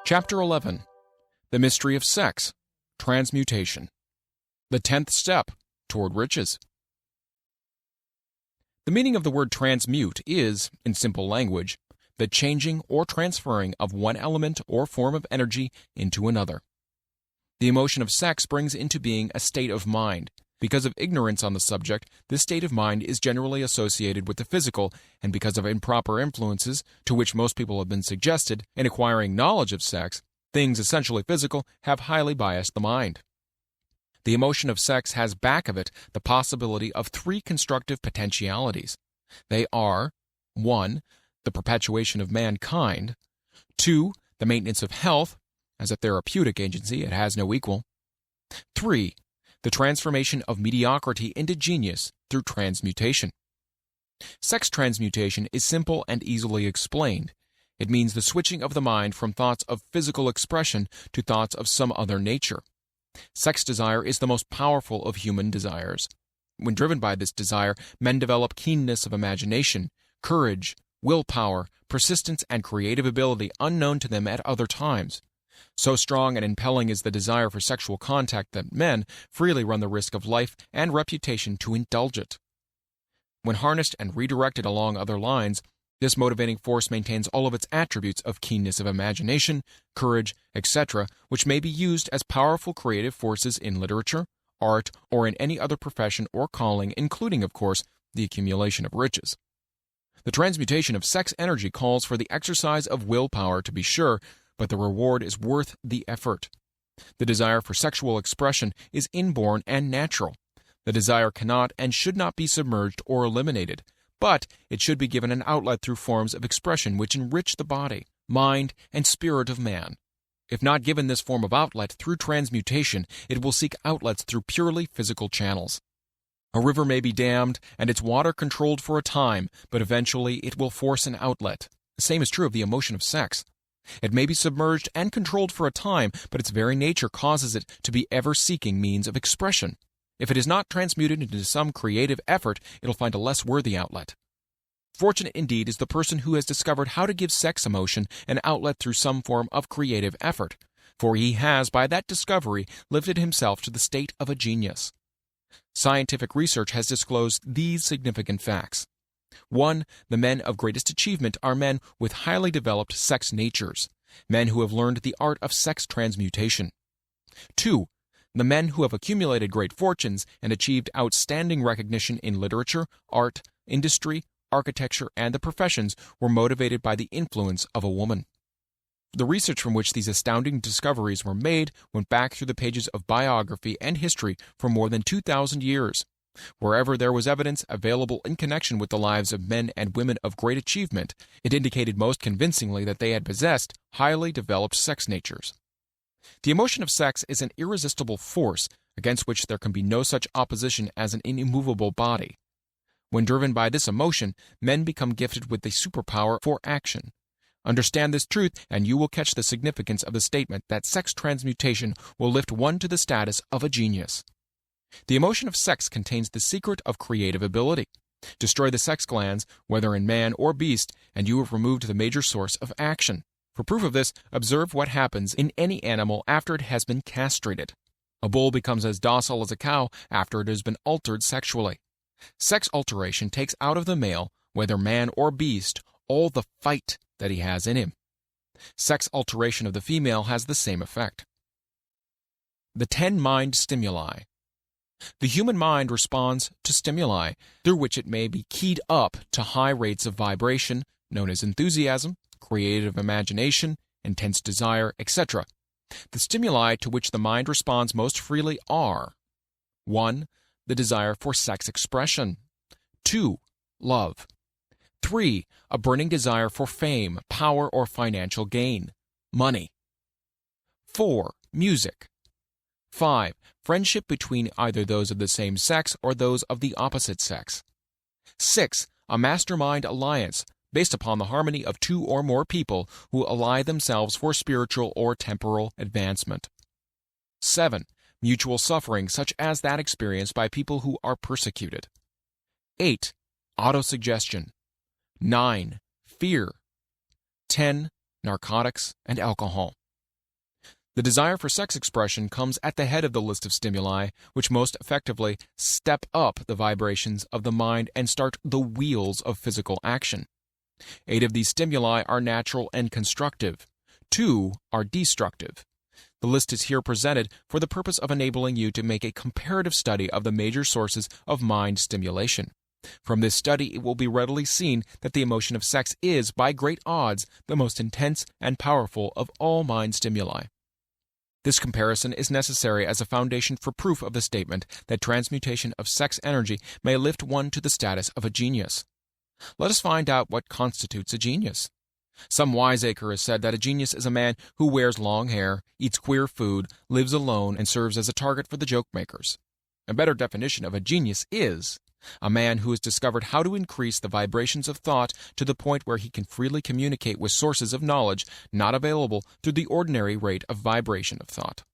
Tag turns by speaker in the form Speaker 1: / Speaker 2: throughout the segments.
Speaker 1: Chapter 11. The Mystery of Sex, Transmutation. The 10th Step Toward Riches. The meaning of the word transmute is, in simple language, the changing or transferring of one element or form of energy into another. The emotion of sex brings into being a state of mind. Because of ignorance on the subject, this state of mind is generally associated with the physical, and because of improper influences, to which most people have been suggested, in acquiring knowledge of sex, things essentially physical have highly biased the mind. The emotion of sex has back of it the possibility of three constructive potentialities. They are 1. The perpetuation of mankind, 2. The maintenance of health. As a therapeutic agency, it has no equal. 3. The transformation of mediocrity into genius through transmutation. Sex transmutation is simple and easily explained. It means the switching of the mind from thoughts of physical expression to thoughts of some other nature. Sex desire is the most powerful of human desires. When driven by this desire, men develop keenness of imagination, courage, willpower, persistence, and creative ability unknown to them at other times. So strong and impelling is the desire for sexual contact that men freely run the risk of life and reputation to indulge it. When harnessed and redirected along other lines, this motivating force maintains all of its attributes of keenness of imagination, courage, etc., which may be used as powerful creative forces in literature, art, or in any other profession or calling, including, of course, the accumulation of riches. The transmutation of sex energy calls for the exercise of willpower, to be sure, but the reward is worth the effort. The desire for sexual expression is inborn and natural. The desire cannot and should not be submerged or eliminated, but it should be given an outlet through forms of expression which enrich the body, mind, and spirit of man. If not given this form of outlet through transmutation, it will seek outlets through purely physical channels. A river may be dammed and its water controlled for a time, but eventually it will force an outlet. The same is true of the emotion of sex. It may be submerged and controlled for a time, but its very nature causes it to be ever seeking means of expression. If it is not transmuted into some creative effort, it'll find a less worthy outlet. Fortunate indeed is the person who has discovered how to give sex emotion an outlet through some form of creative effort, for he has, by that discovery, lifted himself to the state of a genius. Scientific research has disclosed these significant facts. 1. The men of greatest achievement are men with highly developed sex natures, men who have learned the art of sex transmutation. 2. The men who have accumulated great fortunes and achieved outstanding recognition in literature, art, industry, architecture, and the professions were motivated by the influence of a woman. The research from which these astounding discoveries were made went back through the pages of biography and history for more than 2,000 years. Wherever there was evidence available in connection with the lives of men and women of great achievement, it indicated most convincingly that they had possessed highly developed sex natures. The emotion of sex is an irresistible force against which there can be no such opposition as an immovable body. When driven by this emotion, men become gifted with the superpower for action. Understand this truth, and you will catch the significance of the statement that sex transmutation will lift one to the status of a genius. The emotion of sex contains the secret of creative ability. Destroy the sex glands, whether in man or beast, and you have removed the major source of action. For proof of this, observe what happens in any animal after it has been castrated. A bull becomes as docile as a cow after it has been altered sexually. Sex alteration takes out of the male, whether man or beast, all the fight that he has in him. Sex alteration of the female has the same effect. The 10 mind stimuli. The human mind responds to stimuli, through which it may be keyed up to high rates of vibration, known as enthusiasm, creative imagination, intense desire, etc. The stimuli to which the mind responds most freely are 1. The desire for sex expression. 2. Love. 3. A burning desire for fame, power, or financial gain. Money. 4. Music. 5. Friendship between either those of the same sex or those of the opposite sex. 6. A mastermind alliance based upon the harmony of 2 or more people who ally themselves for spiritual or temporal advancement. 7. Mutual suffering such as that experienced by people who are persecuted. 8. Autosuggestion. 9. Fear. 10. Narcotics and alcohol. The desire for sex expression comes at the head of the list of stimuli, which most effectively step up the vibrations of the mind and start the wheels of physical action. 8 of these stimuli are natural and constructive. 2 are destructive. The list is here presented for the purpose of enabling you to make a comparative study of the major sources of mind stimulation. From this study, it will be readily seen that the emotion of sex is, by great odds, the most intense and powerful of all mind stimuli. This comparison is necessary as a foundation for proof of the statement that transmutation of sex energy may lift one to the status of a genius. Let us find out what constitutes a genius. Some wiseacre has said that a genius is a man who wears long hair, eats queer food, lives alone, and serves as a target for the joke makers. A better definition of a genius is a man who has discovered how to increase the vibrations of thought to the point where he can freely communicate with sources of knowledge not available through the ordinary rate of vibration of thought.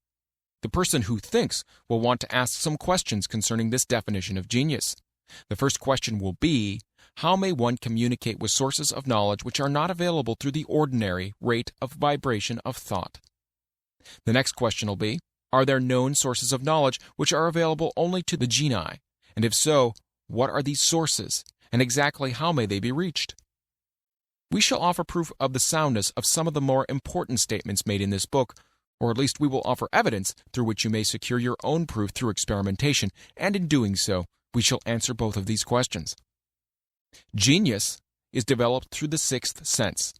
Speaker 1: The person who thinks will want to ask some questions concerning this definition of genius. The first question will be, how may one communicate with sources of knowledge which are not available through the ordinary rate of vibration of thought? The next question will be, are there known sources of knowledge which are available only to the genii? And if so, what are these sources, and exactly how may they be reached? We shall offer proof of the soundness of some of the more important statements made in this book, or at least we will offer evidence through which you may secure your own proof through experimentation, and in doing so, we shall answer both of these questions. Genius is developed through the sixth sense.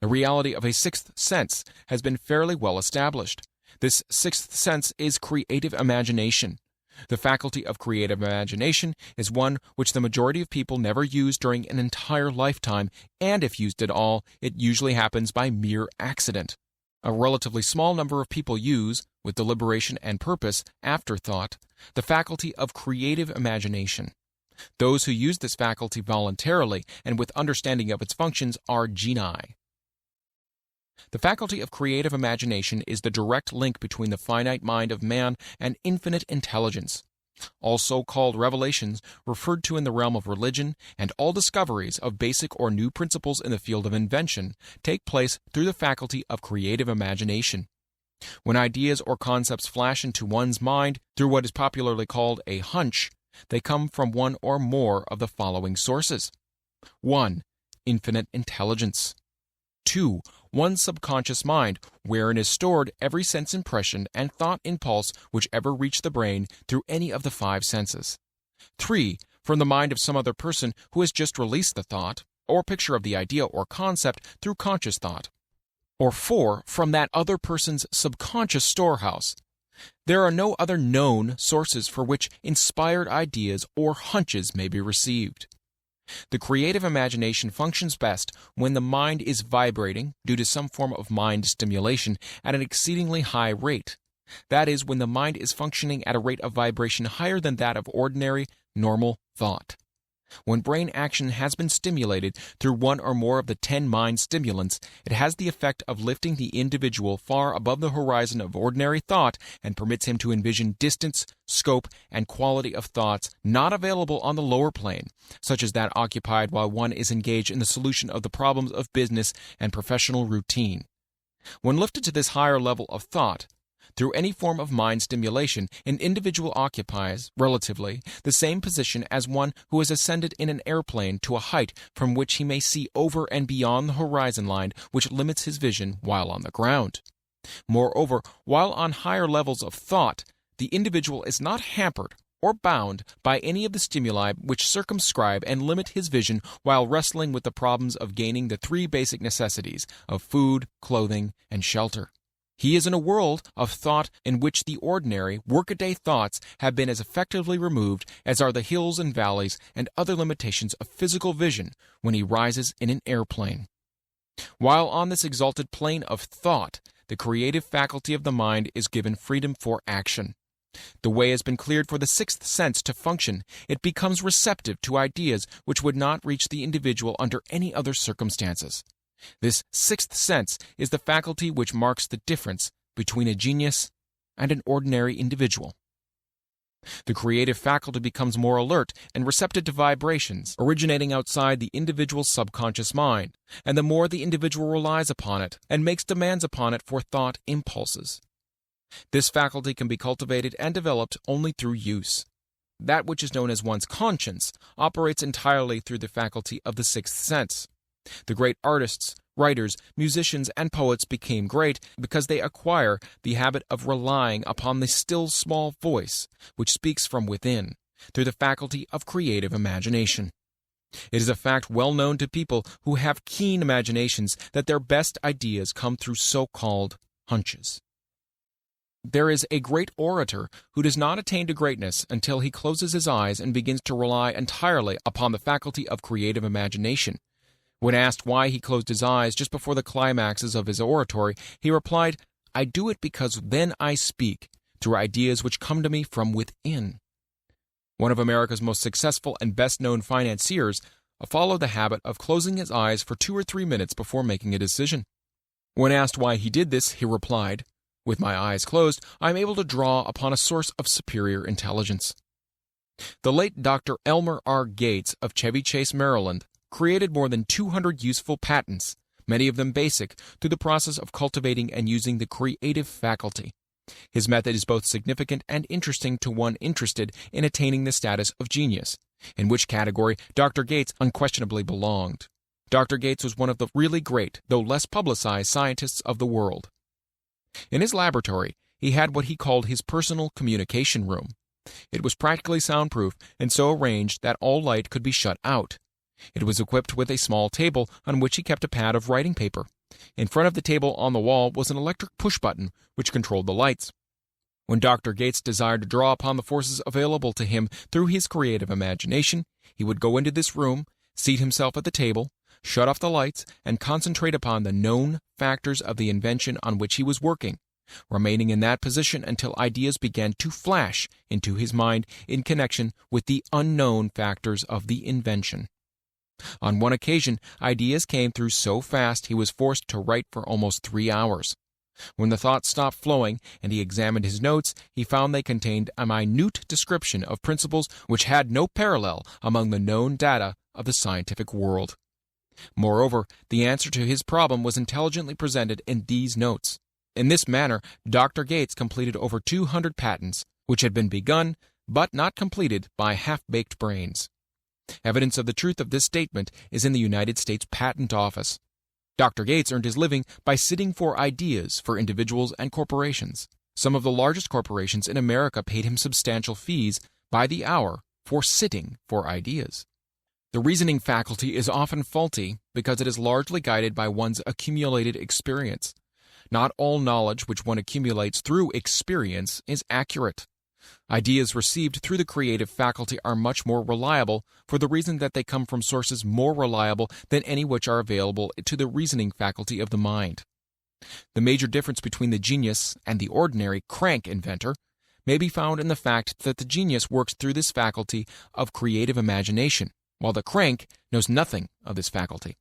Speaker 1: The reality of a sixth sense has been fairly well established. This sixth sense is creative imagination. The faculty of creative imagination is one which the majority of people never use during an entire lifetime, and if used at all, it usually happens by mere accident. A relatively small number of people use, with deliberation and purpose, afterthought, the faculty of creative imagination. Those who use this faculty voluntarily and with understanding of its functions are genii. The faculty of creative imagination is the direct link between the finite mind of man and infinite intelligence. All so-called revelations referred to in the realm of religion and all discoveries of basic or new principles in the field of invention take place through the faculty of creative imagination. When ideas or concepts flash into one's mind through what is popularly called a hunch, they come from one or more of the following sources. 1. Infinite intelligence. 2. One's subconscious mind, wherein is stored every sense impression and thought impulse which ever reached the brain through any of the 5 senses. 3. From the mind of some other person who has just released the thought, or picture of the idea or concept through conscious thought. Or 4. From that other person's subconscious storehouse. There are no other known sources for which inspired ideas or hunches may be received. The creative imagination functions best when the mind is vibrating due to some form of mind stimulation at an exceedingly high rate. That is, when the mind is functioning at a rate of vibration higher than that of ordinary, normal thought. When brain action has been stimulated through one or more of the 10 mind stimulants, it has the effect of lifting the individual far above the horizon of ordinary thought and permits him to envision distance, scope, and quality of thoughts not available on the lower plane, such as that occupied while one is engaged in the solution of the problems of business and professional routine. When lifted to this higher level of thought, through any form of mind stimulation, an individual occupies, relatively, the same position as one who has ascended in an airplane to a height from which he may see over and beyond the horizon line which limits his vision while on the ground. Moreover, while on higher levels of thought, the individual is not hampered or bound by any of the stimuli which circumscribe and limit his vision while wrestling with the problems of gaining the 3 basic necessities of food, clothing, and shelter. He is in a world of thought in which the ordinary, workaday thoughts have been as effectively removed as are the hills and valleys and other limitations of physical vision when he rises in an airplane. While on this exalted plane of thought, the creative faculty of the mind is given freedom for action. The way has been cleared for the 6th sense to function. It becomes receptive to ideas which would not reach the individual under any other circumstances. This 6th sense is the faculty which marks the difference between a genius and an ordinary individual. The creative faculty becomes more alert and receptive to vibrations originating outside the individual's subconscious mind, and the more the individual relies upon it and makes demands upon it for thought impulses. This faculty can be cultivated and developed only through use. That which is known as one's conscience operates entirely through the faculty of the sixth sense. The great artists, writers, musicians, and poets became great because they acquire the habit of relying upon the still small voice which speaks from within, through the faculty of creative imagination. It is a fact well known to people who have keen imaginations that their best ideas come through so-called hunches. There is a great orator who does not attain to greatness until he closes his eyes and begins to rely entirely upon the faculty of creative imagination. When asked why he closed his eyes just before the climaxes of his oratory, he replied, "I do it because then I speak through ideas which come to me from within." One of America's most successful and best-known financiers followed the habit of closing his eyes for 2 or 3 minutes before making a decision. When asked why he did this, he replied, "With my eyes closed, I am able to draw upon a source of superior intelligence." The late Dr. Elmer R. Gates of Chevy Chase, Maryland, created more than 200 useful patents, many of them basic, through the process of cultivating and using the creative faculty. His method is both significant and interesting to one interested in attaining the status of genius, in which category Dr. Gates unquestionably belonged. Dr. Gates was one of the really great, though less publicized, scientists of the world. In his laboratory, he had what he called his personal communication room. It was practically soundproof and so arranged that all light could be shut out. It was equipped with a small table on which he kept a pad of writing paper. In front of the table on the wall was an electric push-button which controlled the lights. When Dr. Gates desired to draw upon the forces available to him through his creative imagination, he would go into this room, seat himself at the table, shut off the lights, and concentrate upon the known factors of the invention on which he was working, remaining in that position until ideas began to flash into his mind in connection with the unknown factors of the invention. On one occasion, ideas came through so fast he was forced to write for almost 3 hours. When the thoughts stopped flowing and he examined his notes, he found they contained a minute description of principles which had no parallel among the known data of the scientific world. Moreover, the answer to his problem was intelligently presented in these notes. In this manner, Dr. Gates completed over 200 patents, which had been begun but not completed by half-baked brains. Evidence of the truth of this statement is in the United States Patent Office. Dr. Gates earned his living by sitting for ideas for individuals and corporations. Some of the largest corporations in America paid him substantial fees by the hour for sitting for ideas. The reasoning faculty is often faulty because it is largely guided by one's accumulated experience. Not all knowledge which one accumulates through experience is accurate. Ideas received through the creative faculty are much more reliable for the reason that they come from sources more reliable than any which are available to the reasoning faculty of the mind. The major difference between the genius and the ordinary crank inventor may be found in the fact that the genius works through this faculty of creative imagination, while the crank knows nothing of this faculty.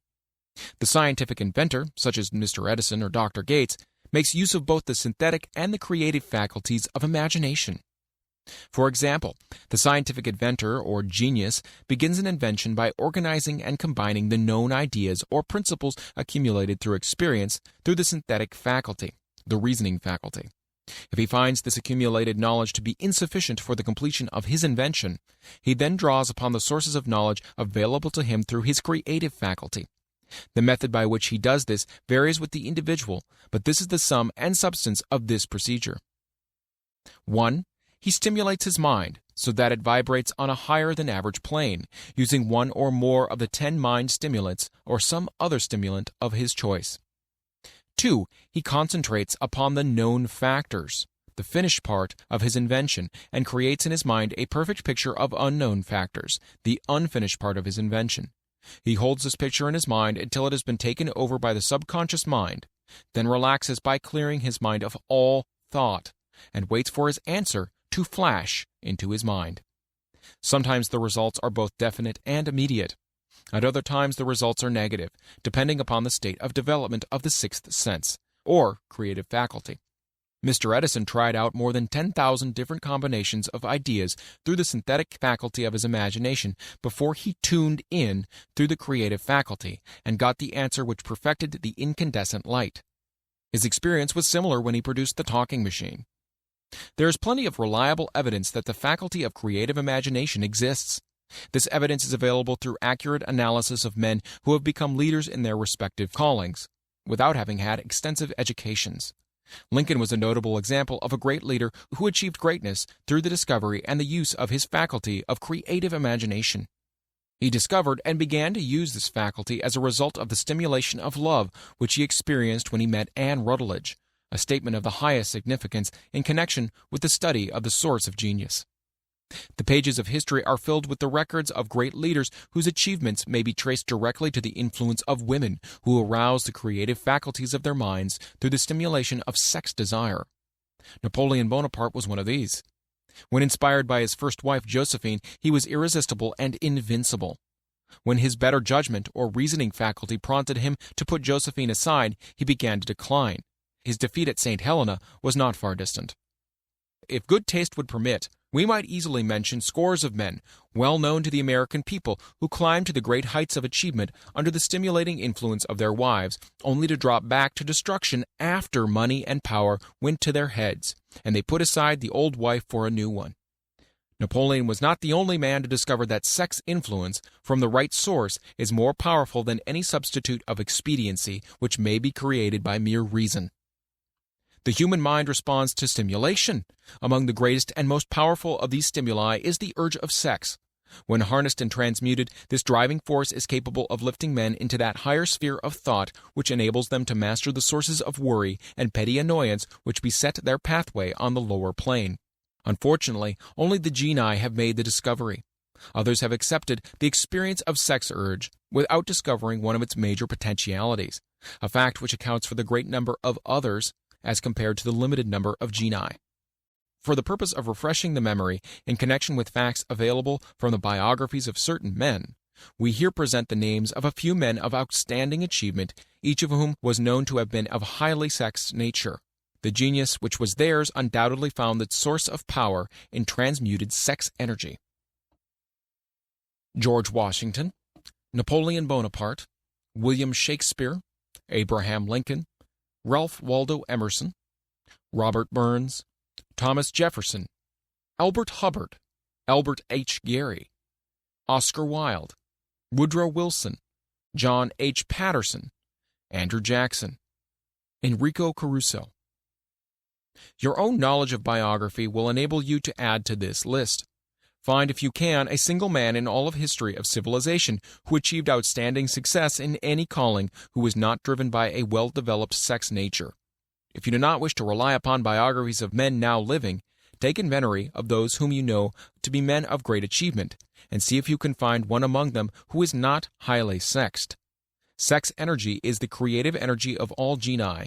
Speaker 1: The scientific inventor, such as Mr. Edison or Dr. Gates, makes use of both the synthetic and the creative faculties of imagination. For example, the scientific inventor or genius begins an invention by organizing and combining the known ideas or principles accumulated through experience through the synthetic faculty, the reasoning faculty. If he finds this accumulated knowledge to be insufficient for the completion of his invention, he then draws upon the sources of knowledge available to him through his creative faculty. The method by which he does this varies with the individual, but this is the sum and substance of this procedure. 1. He stimulates his mind so that it vibrates on a higher than average plane, using one or more of the 10 mind stimulants or some other stimulant of his choice. 2. He concentrates upon the known factors, the finished part of his invention, and creates in his mind a perfect picture of unknown factors, the unfinished part of his invention. He holds this picture in his mind until it has been taken over by the subconscious mind, then relaxes by clearing his mind of all thought, and waits for his answer to flash into his mind. Sometimes the results are both definite and immediate. At other times the results are negative, depending upon the state of development of the sixth sense, or creative faculty. Mr. Edison tried out more than 10,000 different combinations of ideas through the synthetic faculty of his imagination before he tuned in through the creative faculty and got the answer which perfected the incandescent light. His experience was similar when he produced the talking machine. There is plenty of reliable evidence that the faculty of creative imagination exists. This evidence is available through accurate analysis of men who have become leaders in their respective callings, without having had extensive educations. Lincoln was a notable example of a great leader who achieved greatness through the discovery and the use of his faculty of creative imagination. He discovered and began to use this faculty as a result of the stimulation of love which he experienced when he met Anne Rutledge, a statement of the highest significance in connection with the study of the source of genius. The pages of history are filled with the records of great leaders whose achievements may be traced directly to the influence of women who aroused the creative faculties of their minds through the stimulation of sex desire. Napoleon Bonaparte was one of these. When inspired by his first wife Josephine, he was irresistible and invincible. When his better judgment or reasoning faculty prompted him to put Josephine aside, he began to decline. His defeat at St. Helena was not far distant. If good taste would permit, we might easily mention scores of men, well known to the American people, who climbed to the great heights of achievement under the stimulating influence of their wives, only to drop back to destruction after money and power went to their heads, and they put aside the old wife for a new one. Napoleon was not the only man to discover that sex influence from the right source is more powerful than any substitute of expediency which may be created by mere reason. The human mind responds to stimulation. Among the greatest and most powerful of these stimuli is the urge of sex. When harnessed and transmuted, this driving force is capable of lifting men into that higher sphere of thought which enables them to master the sources of worry and petty annoyance which beset their pathway on the lower plane. Unfortunately, only the genii have made the discovery. Others have accepted the experience of sex urge without discovering one of its major potentialities, a fact which accounts for the great number of others as compared to the limited number of genii. For the purpose of refreshing the memory in connection with facts available from the biographies of certain men, we here present the names of a few men of outstanding achievement, each of whom was known to have been of highly sexed nature. The genius which was theirs undoubtedly found its source of power in transmuted sex energy. George Washington, Napoleon Bonaparte, William Shakespeare, Abraham Lincoln, Ralph Waldo Emerson, Robert Burns, Thomas Jefferson, Albert Hubbard, Albert H. Gary, Oscar Wilde, Woodrow Wilson, John H. Patterson, Andrew Jackson, Enrico Caruso. Your own knowledge of biography will enable you to add to this list. Find, if you can, a single man in all of history of civilization who achieved outstanding success in any calling who was not driven by a well-developed sex nature. If you do not wish to rely upon biographies of men now living, take inventory of those whom you know to be men of great achievement, and see if you can find one among them who is not highly sexed. Sex energy is the creative energy of all genii.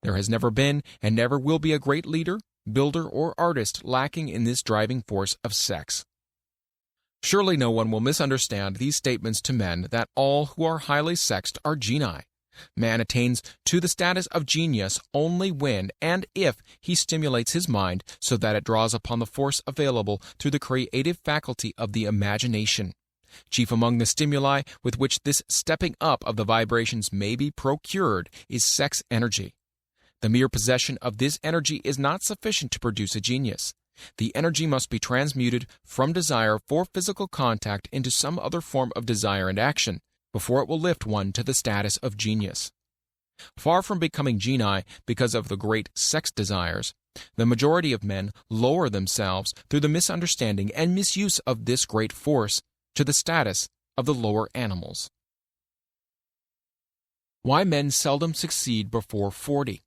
Speaker 1: There has never been and never will be a great leader, builder, or artist lacking in this driving force of sex. Surely no one will misunderstand these statements to men that all who are highly sexed are genii. Man attains to the status of genius only when and if he stimulates his mind so that it draws upon the force available through the creative faculty of the imagination. Chief among the stimuli with which this stepping up of the vibrations may be procured is sex energy. The mere possession of this energy is not sufficient to produce a genius. The energy must be transmuted from desire for physical contact into some other form of desire and action, before it will lift one to the status of genius. Far from becoming genii because of the great sex desires, the majority of men lower themselves through the misunderstanding and misuse of this great force to the status of the lower animals. Why men seldom succeed before 40.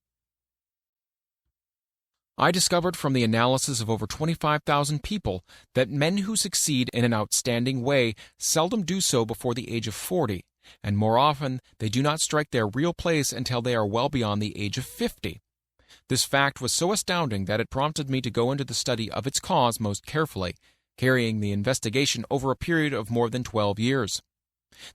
Speaker 1: I discovered from the analysis of over 25,000 people that men who succeed in an outstanding way seldom do so before the age of 40, and more often they do not strike their real place until they are well beyond the age of 50. This fact was so astounding that it prompted me to go into the study of its cause most carefully, carrying the investigation over a period of more than 12 years.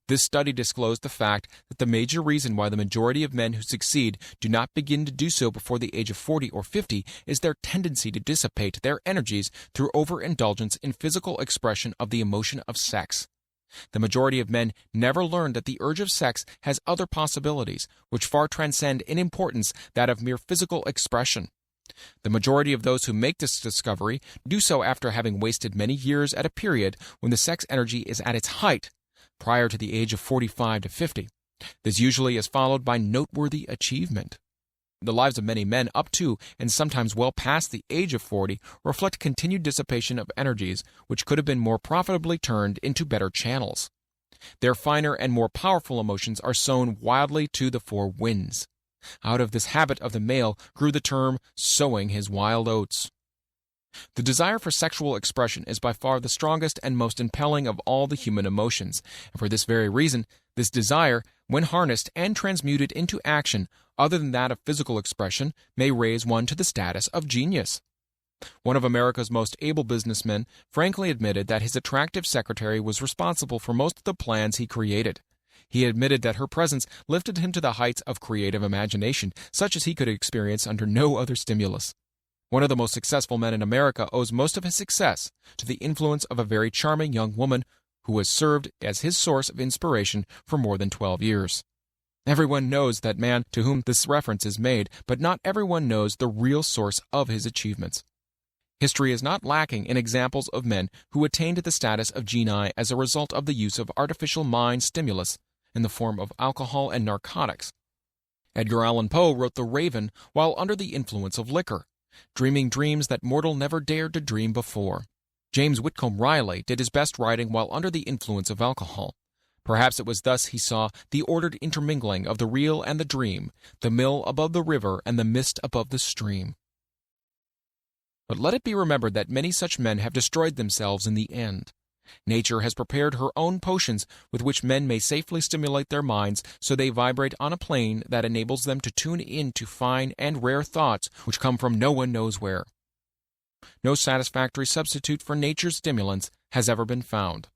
Speaker 1: This study disclosed the fact that the major reason why the majority of men who succeed do not begin to do so before the age of 40 or 50 is their tendency to dissipate their energies through overindulgence in physical expression of the emotion of sex. The majority of men never learn that the urge of sex has other possibilities, which far transcend in importance that of mere physical expression. The majority of those who make this discovery do so after having wasted many years at a period when the sex energy is at its height, prior to the age of 45 to 50. This usually is followed by noteworthy achievement. The lives of many men up to and sometimes well past the age of 40 reflect continued dissipation of energies which could have been more profitably turned into better channels. Their finer and more powerful emotions are sown wildly to the four winds. Out of this habit of the male grew the term sowing his wild oats. The desire for sexual expression is by far the strongest and most impelling of all the human emotions, and for this very reason, this desire, when harnessed and transmuted into action other than that of physical expression, may raise one to the status of genius. One of America's most able businessmen frankly admitted that his attractive secretary was responsible for most of the plans he created. He admitted that her presence lifted him to the heights of creative imagination, such as he could experience under no other stimulus. One of the most successful men in America owes most of his success to the influence of a very charming young woman who has served as his source of inspiration for more than 12 years. Everyone knows that man to whom this reference is made, but not everyone knows the real source of his achievements. History is not lacking in examples of men who attained the status of genii as a result of the use of artificial mind stimulus in the form of alcohol and narcotics. Edgar Allan Poe wrote The Raven while under the influence of liquor, dreaming dreams that mortal never dared to dream before. James Whitcomb Riley did his best writing while under the influence of alcohol. Perhaps it was thus he saw the ordered intermingling of the real and the dream, the mill above the river and the mist above the stream. But let it be remembered that many such men have destroyed themselves in the end. Nature has prepared her own potions with which men may safely stimulate their minds so they vibrate on a plane that enables them to tune in to fine and rare thoughts which come from no one knows where. No satisfactory substitute for nature's stimulants has ever been found.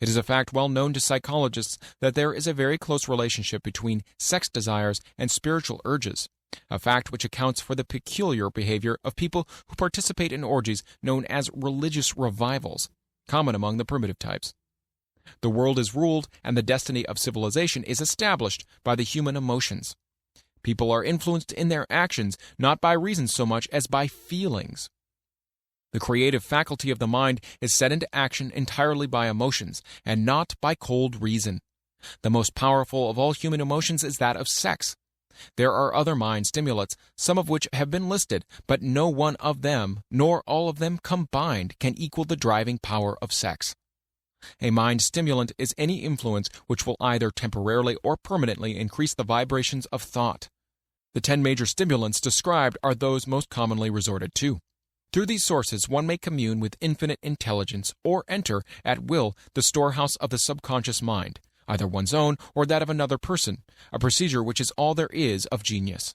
Speaker 1: It is a fact well known to psychologists that there is a very close relationship between sex desires and spiritual urges, a fact which accounts for the peculiar behavior of people who participate in orgies known as religious revivals, common among the primitive types. The world is ruled and the destiny of civilization is established by the human emotions. People are influenced in their actions not by reason so much as by feelings. The creative faculty of the mind is set into action entirely by emotions and not by cold reason. The most powerful of all human emotions is that of sex. There are other mind stimulants, some of which have been listed, but no one of them, nor all of them combined, can equal the driving power of sex. A mind stimulant is any influence which will either temporarily or permanently increase the vibrations of thought. The 10 major stimulants described are those most commonly resorted to. Through these sources one may commune with infinite intelligence or enter, at will, the storehouse of the subconscious mind, either one's own or that of another person, a procedure which is all there is of genius.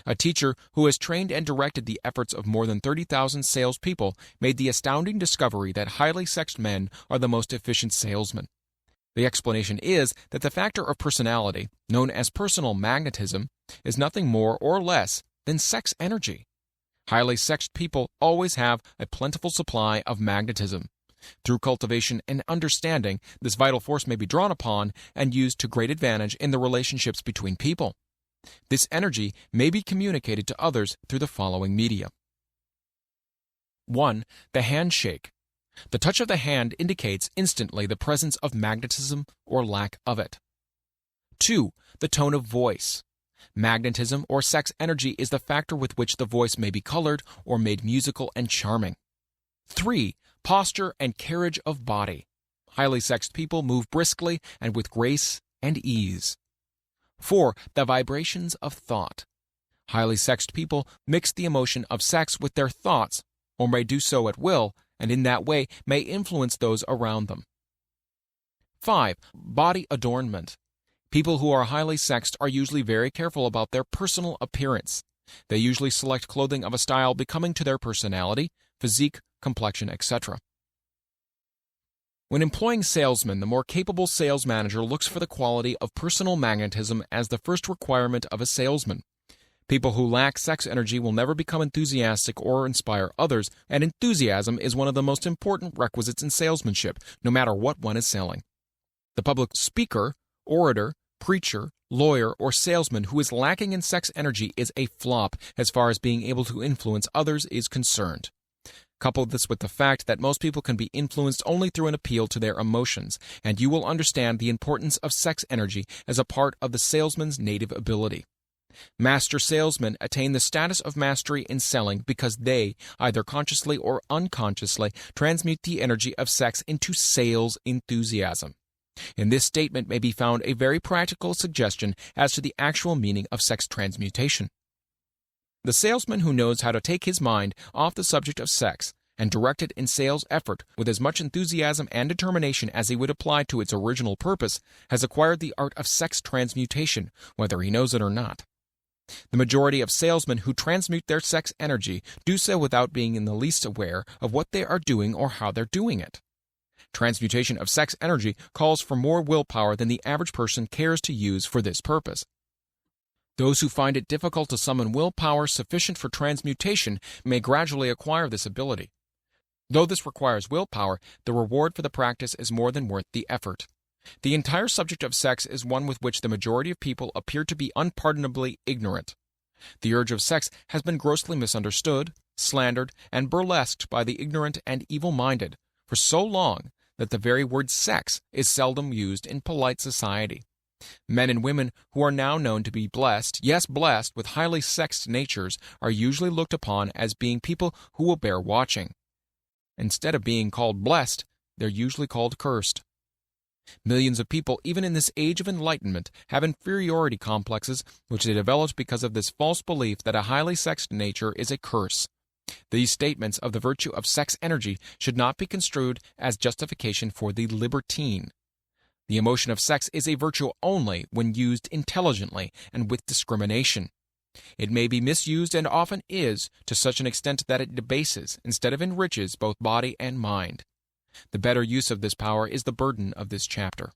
Speaker 1: A teacher who has trained and directed the efforts of more than 30,000 salespeople made the astounding discovery that highly sexed men are the most efficient salesmen. The explanation is that the factor of personality, known as personal magnetism, is nothing more or less than sex energy. Highly sexed people always have a plentiful supply of magnetism. Through cultivation and understanding, this vital force may be drawn upon and used to great advantage in the relationships between people. This energy may be communicated to others through the following media. 1. The handshake. The touch of the hand indicates instantly the presence of magnetism or lack of it. 2. The tone of voice. Magnetism or sex energy is the factor with which the voice may be colored or made musical and charming. 3. Posture and carriage of body. Highly sexed people move briskly and with grace and ease. 4. The vibrations of thought. Highly sexed people mix the emotion of sex with their thoughts, or may do so at will, and in that way may influence those around them. 5. Body adornment. People who are highly sexed are usually very careful about their personal appearance. They usually select clothing of a style becoming to their personality, physique, complexion, etc. When employing salesmen, the more capable sales manager looks for the quality of personal magnetism as the first requirement of a salesman. People who lack sex energy will never become enthusiastic or inspire others, and enthusiasm is one of the most important requisites in salesmanship, no matter what one is selling. The public speaker, orator, preacher, lawyer, or salesman who is lacking in sex energy is a flop as far as being able to influence others is concerned. Couple this with the fact that most people can be influenced only through an appeal to their emotions, and you will understand the importance of sex energy as a part of the salesman's native ability. Master salesmen attain the status of mastery in selling because they, either consciously or unconsciously, transmute the energy of sex into sales enthusiasm. In this statement may be found a very practical suggestion as to the actual meaning of sex transmutation. The salesman who knows how to take his mind off the subject of sex and direct it in sales effort with as much enthusiasm and determination as he would apply to its original purpose has acquired the art of sex transmutation, whether he knows it or not. The majority of salesmen who transmute their sex energy do so without being in the least aware of what they are doing or how they're doing it. Transmutation of sex energy calls for more willpower than the average person cares to use for this purpose. Those who find it difficult to summon willpower sufficient for transmutation may gradually acquire this ability. Though this requires willpower, the reward for the practice is more than worth the effort. The entire subject of sex is one with which the majority of people appear to be unpardonably ignorant. The urge of sex has been grossly misunderstood, slandered, and burlesqued by the ignorant and evil-minded for so long that the very word sex is seldom used in polite society. Men and women who are now known to be blessed, yes, blessed, with highly sexed natures, are usually looked upon as being people who will bear watching. Instead of being called blessed, they're usually called cursed. Millions of people, even in this age of enlightenment, have inferiority complexes which they developed because of this false belief that a highly sexed nature is a curse. These statements of the virtue of sex energy should not be construed as justification for the libertine. The emotion of sex is a virtue only when used intelligently and with discrimination. It may be misused and often is to such an extent that it debases instead of enriches both body and mind. The better use of this power is the burden of this chapter.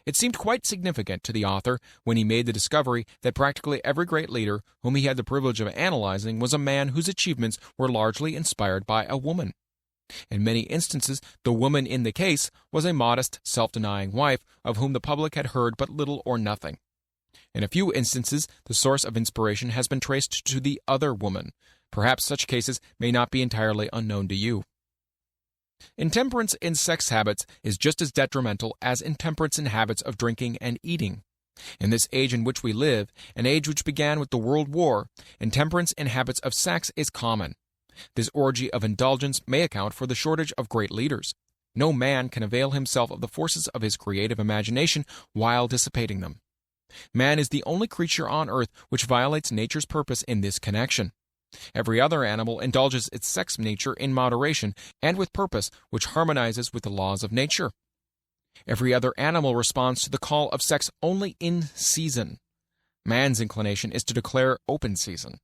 Speaker 1: It seemed quite significant to the author when he made the discovery that practically every great leader whom he had the privilege of analyzing was a man whose achievements were largely inspired by a woman. In many instances, the woman in the case was a modest, self-denying wife of whom the public had heard but little or nothing. In a few instances, the source of inspiration has been traced to the other woman. Perhaps such cases may not be entirely unknown to you. Intemperance in sex habits is just as detrimental as intemperance in habits of drinking and eating. In this age in which we live, an age which began with the World War, intemperance in habits of sex is common. This orgy of indulgence may account for the shortage of great leaders. No man can avail himself of the forces of his creative imagination while dissipating them. Man is the only creature on earth which violates nature's purpose in this connection. Every other animal indulges its sex nature in moderation and with purpose which harmonizes with the laws of nature. Every other animal responds to the call of sex only in season. Man's inclination is to declare open season.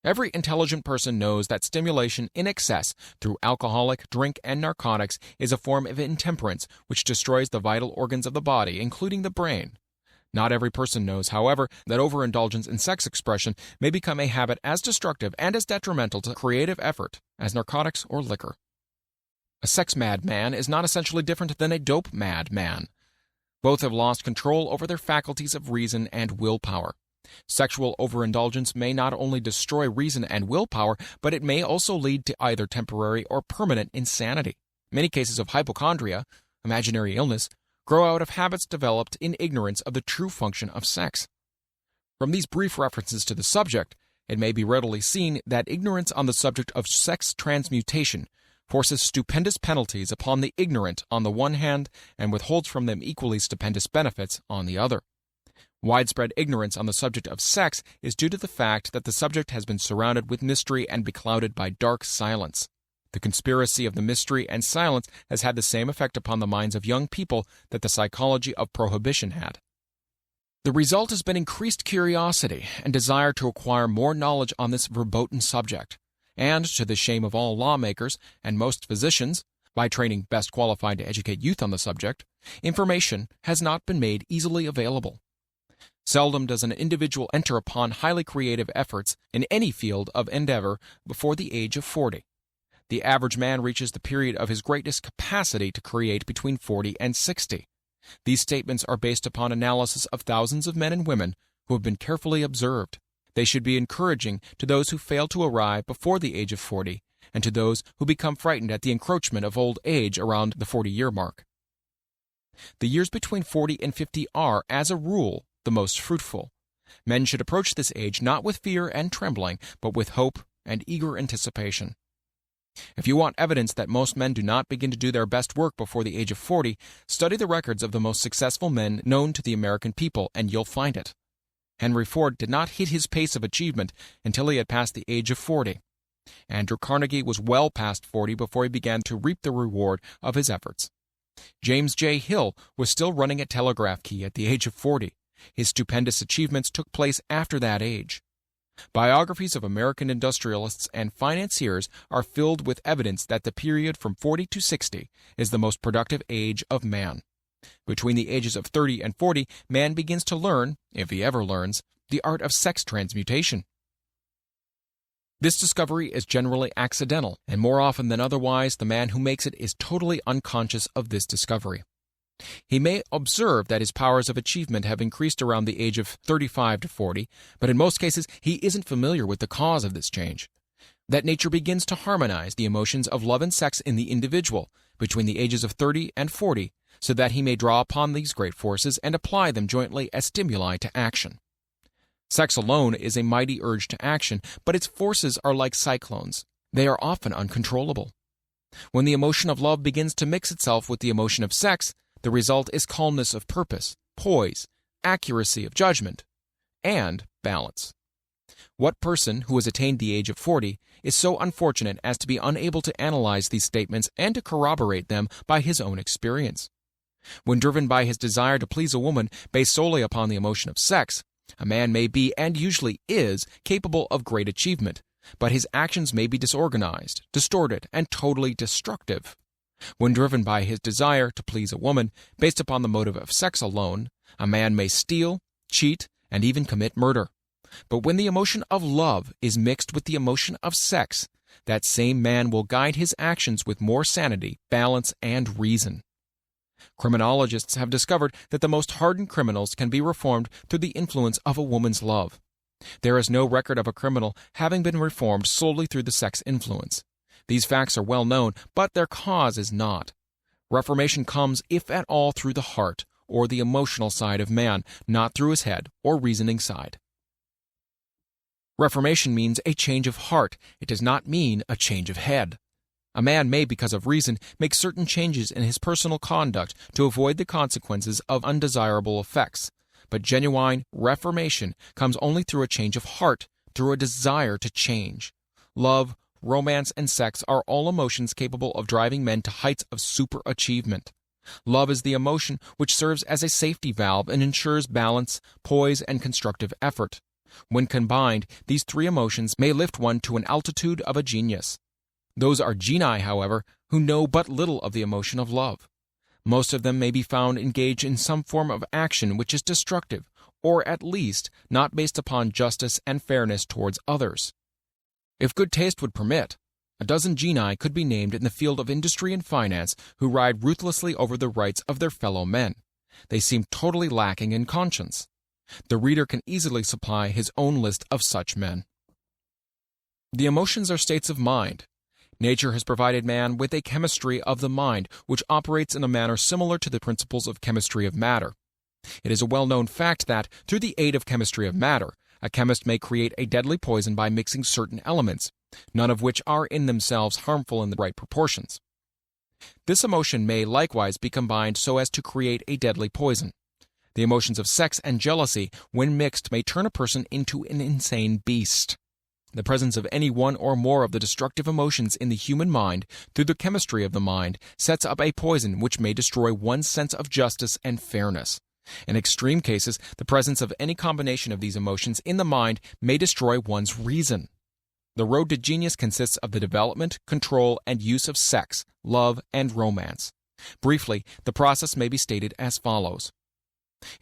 Speaker 1: Every intelligent person knows that stimulation in excess through alcoholic, drink, and narcotics is a form of intemperance which destroys the vital organs of the body, including the brain. Not every person knows, however, that overindulgence in sex expression may become a habit as destructive and as detrimental to creative effort as narcotics or liquor. A sex-mad man is not essentially different than a dope-mad man. Both have lost control over their faculties of reason and willpower. Sexual overindulgence may not only destroy reason and willpower, but it may also lead to either temporary or permanent insanity. Many cases of hypochondria, imaginary illness, grow out of habits developed in ignorance of the true function of sex. From these brief references to the subject, it may be readily seen that ignorance on the subject of sex transmutation forces stupendous penalties upon the ignorant on the one hand and withholds from them equally stupendous benefits on the other. Widespread ignorance on the subject of sex is due to the fact that the subject has been surrounded with mystery and beclouded by dark silence. The conspiracy of the mystery and silence has had the same effect upon the minds of young people that the psychology of prohibition had. The result has been increased curiosity and desire to acquire more knowledge on this verboten subject, and, to the shame of all lawmakers and most physicians, By training best qualified to educate youth on the subject, information has not been made easily available. Seldom does an individual enter upon highly creative efforts in any field of endeavor before the age of 40. The average man reaches the period of his greatest capacity to create between 40 and 60. These statements are based upon analysis of thousands of men and women who have been carefully observed. They should be encouraging to those who fail to arrive before the age of 40, and to those who become frightened at the encroachment of old age around the 40-year mark. The years between 40 and 50 are, as a rule, the most fruitful. Men should approach this age not with fear and trembling, but with hope and eager anticipation. If you want evidence that most men do not begin to do their best work before the age of 40, study the records of the most successful men known to the American people, and you'll find it. Henry Ford did not hit his pace of achievement until he had passed the age of 40. Andrew Carnegie was well past 40 before he began to reap the reward of his efforts. James J. Hill was still running a telegraph key at the age of 40. His stupendous achievements took place after that age. Biographies of American industrialists and financiers are filled with evidence that the period from 40 to 60 is the most productive age of man. Between the ages of 30 and 40, man begins to learn, if he ever learns, the art of sex transmutation. This discovery is generally accidental, and more often than otherwise, the man who makes it is totally unconscious of this discovery. He may observe that his powers of achievement have increased around the age of 35 to 40, but in most cases he isn't familiar with the cause of this change. That nature begins to harmonize the emotions of love and sex in the individual between the ages of 30 and 40, so that he may draw upon these great forces and apply them jointly as stimuli to action. Sex alone is a mighty urge to action, but its forces are like cyclones. They are often uncontrollable. When the emotion of love begins to mix itself with the emotion of sex, the result is calmness of purpose, poise, accuracy of judgment, and balance. What person who has attained the age of 40 is so unfortunate as to be unable to analyze these statements and to corroborate them by his own experience? When driven by his desire to please a woman based solely upon the emotion of sex, a man may be, and usually is, capable of great achievement, but his actions may be disorganized, distorted, and totally destructive. When driven by his desire to please a woman based upon the motive of sex alone, a man may steal, cheat, and even commit murder. But when the emotion of love is mixed with the emotion of sex, that same man will guide his actions with more sanity, balance, and reason. Criminologists have discovered that the most hardened criminals can be reformed through the influence of a woman's love. There is no record of a criminal having been reformed solely through the sex influence. These facts are well known, but their cause is not. Reformation comes, if at all, through the heart, or the emotional side of man, not through his head or reasoning side. Reformation means a change of heart. It does not mean a change of head. A man may, because of reason, make certain changes in his personal conduct to avoid the consequences of undesirable effects. But genuine reformation comes only through a change of heart, through a desire to change. Love, romance, and sex are all emotions capable of driving men to heights of superachievement. Love is the emotion which serves as a safety valve and ensures balance, poise, and constructive effort. When combined, these three emotions may lift one to an altitude of a genius. Those are genii, however, who know but little of the emotion of love. Most of them may be found engaged in some form of action which is destructive, or at least not based upon justice and fairness towards others. If good taste would permit, a dozen genii could be named in the field of industry and finance who ride ruthlessly over the rights of their fellow men. They seem totally lacking in conscience. The reader can easily supply his own list of such men. The emotions are states of mind. Nature has provided man with a chemistry of the mind, which operates in a manner similar to the principles of chemistry of matter. It is a well-known fact that, through the aid of chemistry of matter, a chemist may create a deadly poison by mixing certain elements, none of which are in themselves harmful in the right proportions. This emotion may likewise be combined so as to create a deadly poison. The emotions of sex and jealousy, when mixed, may turn a person into an insane beast. The presence of any one or more of the destructive emotions in the human mind, through the chemistry of the mind, sets up a poison which may destroy one's sense of justice and fairness. In extreme cases, the presence of any combination of these emotions in the mind may destroy one's reason. the road to genius consists of the development, control, and use of sex, love, and romance. Briefly, the process may be stated as follows.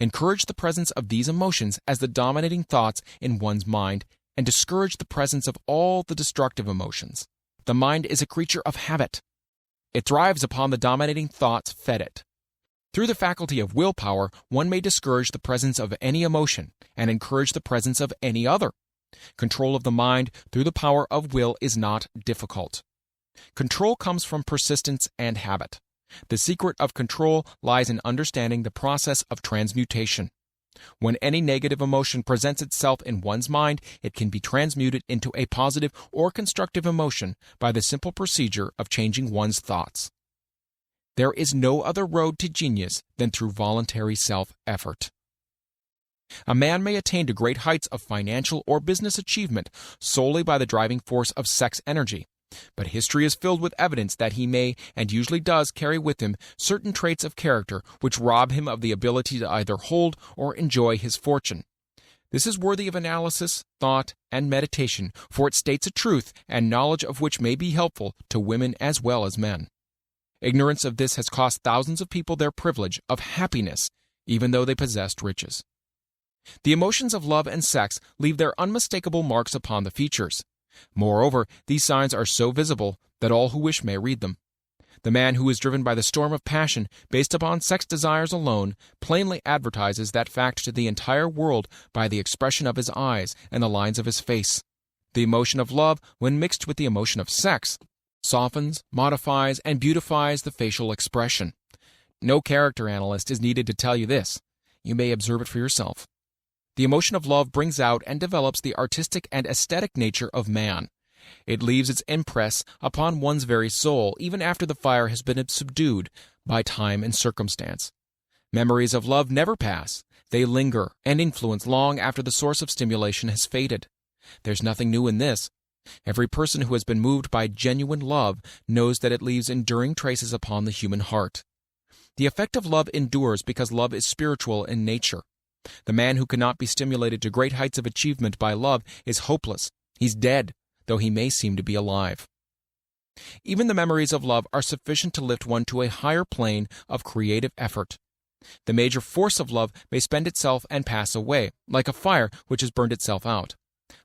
Speaker 1: Encourage the presence of these emotions as the dominating thoughts in one's mind, and discourage the presence of all the destructive emotions. The mind is a creature of habit. It thrives upon the dominating thoughts fed it. Through the faculty of willpower, one may discourage the presence of any emotion and encourage the presence of any other. Control of the mind through the power of will is not difficult. Control comes from persistence and habit. The secret of control lies in understanding the process of transmutation. When any negative emotion presents itself in one's mind, it can be transmuted into a positive or constructive emotion by the simple procedure of changing one's thoughts. There is no other road to genius than through voluntary self-effort. A man may attain to great heights of financial or business achievement solely by the driving force of sex energy, but history is filled with evidence that he may, and usually does, carry with him certain traits of character which rob him of the ability to either hold or enjoy his fortune. This is worthy of analysis, thought, and meditation, for it states a truth and knowledge of which may be helpful to women as well as men. Ignorance of this has cost thousands of people their privilege of happiness, even though they possessed riches. The emotions of love and sex leave their unmistakable marks upon the features. Moreover, these signs are so visible that all who wish may read them. The man who is driven by the storm of passion based upon sex desires alone plainly advertises that fact to the entire world by the expression of his eyes and the lines of his face. The emotion of love, when mixed with the emotion of sex, softens, modifies, and beautifies the facial expression. No character analyst is needed to tell you this. You may observe it for yourself. The emotion of love brings out and develops the artistic and aesthetic nature of man. It leaves its impress upon one's very soul, even after the fire has been subdued by time and circumstance. Memories of love never pass. They linger and influence long after the source of stimulation has faded. There's nothing new in this. Every person who has been moved by genuine love knows that it leaves enduring traces upon the human heart. The effect of love endures because love is spiritual in nature. The man who cannot be stimulated to great heights of achievement by love is hopeless. He's dead, though he may seem to be alive. Even the memories of love are sufficient to lift one to a higher plane of creative effort. The major force of love may spend itself and pass away, like a fire which has burned itself out.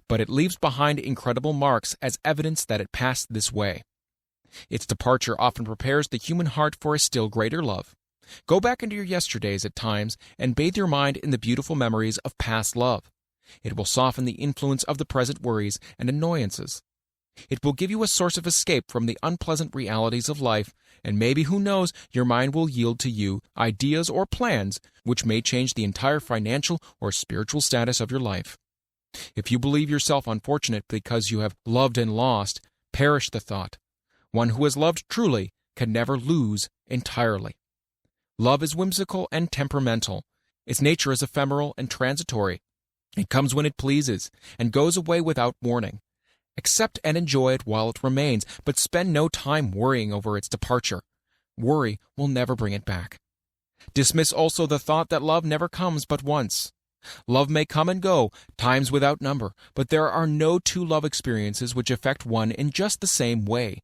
Speaker 1: But it leaves behind incredible marks as evidence that it passed this way. Its departure often prepares the human heart for a still greater love. Go back into your yesterdays at times and bathe your mind in the beautiful memories of past love. It will soften the influence of the present worries and annoyances. It will give you a source of escape from the unpleasant realities of life, and maybe, who knows, your mind will yield to you ideas or plans which may change the entire financial or spiritual status of your life. If you believe yourself unfortunate because you have loved and lost, perish the thought. One who has loved truly can never lose entirely. Love is whimsical and temperamental. Its nature is ephemeral and transitory. It comes when it pleases, and goes away without warning. Accept and enjoy it while it remains, but spend no time worrying over its departure. Worry will never bring it back. Dismiss also the thought that love never comes but once. Love may come and go, times without number, but there are no two love experiences which affect one in just the same way.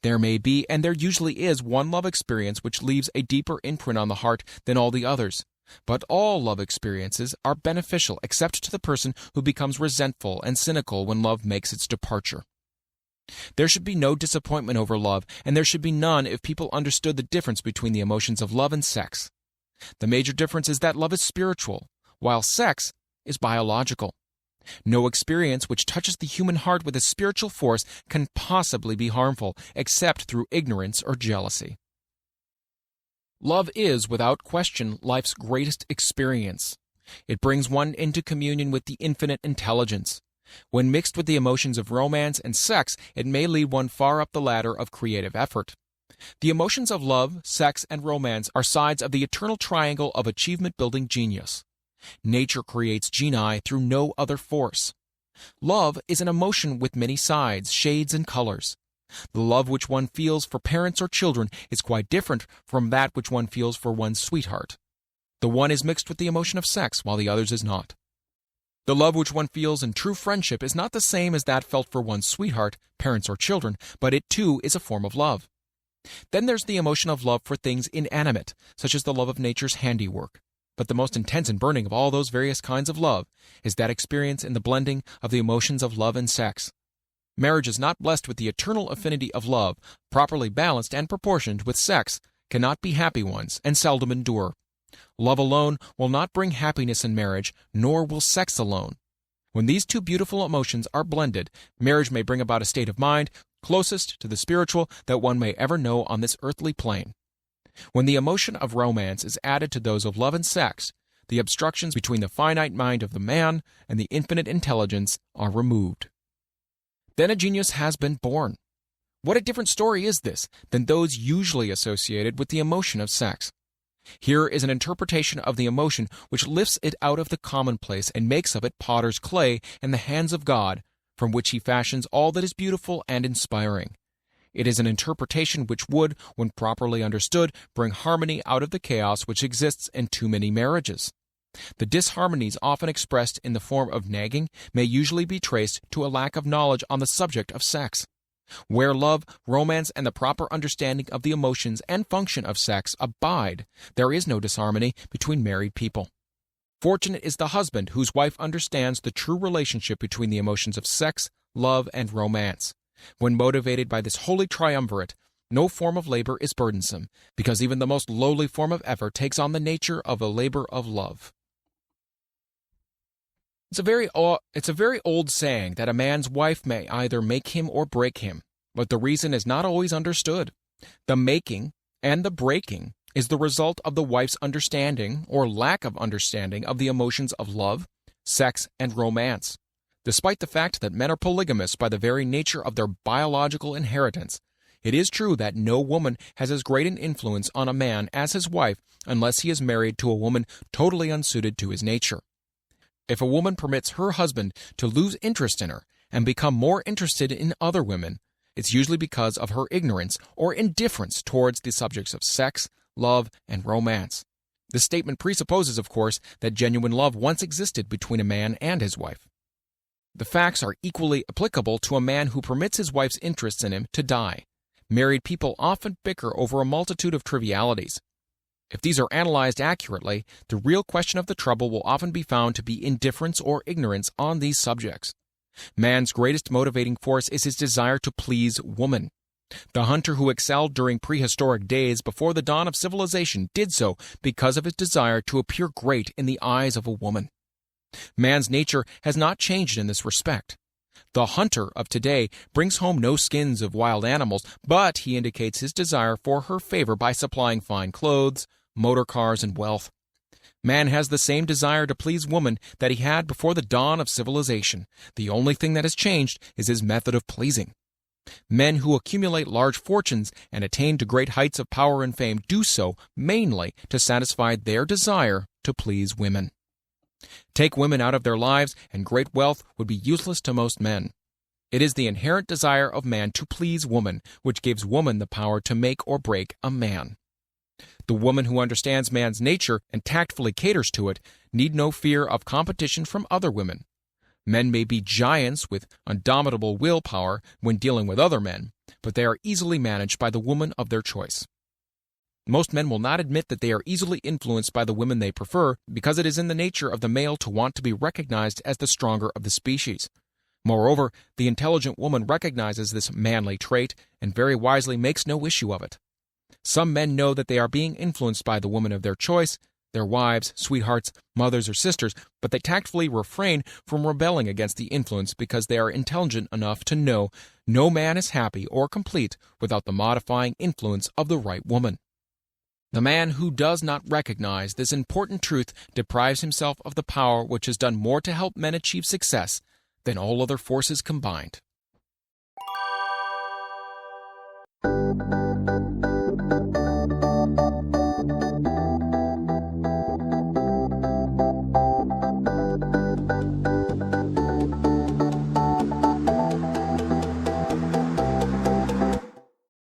Speaker 1: There may be, and there usually is, one love experience which leaves a deeper imprint on the heart than all the others. But all love experiences are beneficial except to the person who becomes resentful and cynical when love makes its departure. There should be no disappointment over love, and there should be none if people understood the difference between the emotions of love and sex. The major difference is that love is spiritual, while sex is biological. No experience which touches the human heart with a spiritual force can possibly be harmful, except through ignorance or jealousy. Love is, without question, life's greatest experience. It brings one into communion with the infinite intelligence. When mixed with the emotions of romance and sex, it may lead one far up the ladder of creative effort. The emotions of love, sex, and romance are sides of the eternal triangle of achievement-building genius. Nature creates genii through no other force. Love is an emotion with many sides, shades, and colors. The love which one feels for parents or children is quite different from that which one feels for one's sweetheart. The one is mixed with the emotion of sex, while the other's is not. The love which one feels in true friendship is not the same as that felt for one's sweetheart, parents, or children, but it too is a form of love. Then there's the emotion of love for things inanimate, such as the love of nature's handiwork. But the most intense and burning of all those various kinds of love is that experience in the blending of the emotions of love and sex. Marriage is not blessed with the eternal affinity of love, properly balanced and proportioned with sex, cannot be happy ones, and seldom endure. Love alone will not bring happiness in marriage, nor will sex alone. When these two beautiful emotions are blended, marriage may bring about a state of mind closest to the spiritual that one may ever know on this earthly plane. When the emotion of romance is added to those of love and sex, the obstructions between the finite mind of the man and the infinite intelligence are removed. Then a genius has been born. What a different story is this than those usually associated with the emotion of sex. Here is an interpretation of the emotion which lifts it out of the commonplace and makes of it potter's clay in the hands of God, from which he fashions all that is beautiful and inspiring. It is an interpretation which would, when properly understood, bring harmony out of the chaos which exists in too many marriages. The disharmonies often expressed in the form of nagging may usually be traced to a lack of knowledge on the subject of sex. Where love, romance, and the proper understanding of the emotions and function of sex abide, there is no disharmony between married people. Fortunate is the husband whose wife understands the true relationship between the emotions of sex, love, and romance. When motivated by this holy triumvirate, no form of labor is burdensome, because even the most lowly form of effort takes on the nature of a labor of love. It's a very old saying that a man's wife may either make him or break him, but the reason is not always understood. The making and the breaking is the result of the wife's understanding or lack of understanding of the emotions of love, sex, and romance. Despite the fact that men are polygamous by the very nature of their biological inheritance, it is true that no woman has as great an influence on a man as his wife unless he is married to a woman totally unsuited to his nature. If a woman permits her husband to lose interest in her and become more interested in other women, it's usually because of her ignorance or indifference towards the subjects of sex, love, and romance. This statement presupposes, of course, that genuine love once existed between a man and his wife. The facts are equally applicable to a man who permits his wife's interests in him to die. Married people often bicker over a multitude of trivialities. If these are analyzed accurately, the real question of the trouble will often be found to be indifference or ignorance on these subjects. Man's greatest motivating force is his desire to please woman. The hunter who excelled during prehistoric days before the dawn of civilization did so because of his desire to appear great in the eyes of a woman. Man's nature has not changed in this respect. The hunter of today brings home no skins of wild animals, but he indicates his desire for her favor by supplying fine clothes, motor cars, and wealth. Man has the same desire to please woman that he had before the dawn of civilization. The only thing that has changed is his method of pleasing. Men who accumulate large fortunes and attain to great heights of power and fame do so mainly to satisfy their desire to please women. Take women out of their lives, and great wealth would be useless to most men. It is the inherent desire of man to please woman which gives woman the power to make or break a man. The woman who understands man's nature and tactfully caters to it need no fear of competition from other women. Men may be giants with indomitable willpower when dealing with other men, but they are easily managed by the woman of their choice. Most men will not admit that they are easily influenced by the women they prefer because it is in the nature of the male to want to be recognized as the stronger of the species. Moreover, the intelligent woman recognizes this manly trait and very wisely makes no issue of it. Some men know that they are being influenced by the woman of their choice, their wives, sweethearts, mothers, or sisters, but they tactfully refrain from rebelling against the influence because they are intelligent enough to know no man is happy or complete without the modifying influence of the right woman. The man who does not recognize this important truth deprives himself of the power which has done more to help men achieve success than all other forces combined.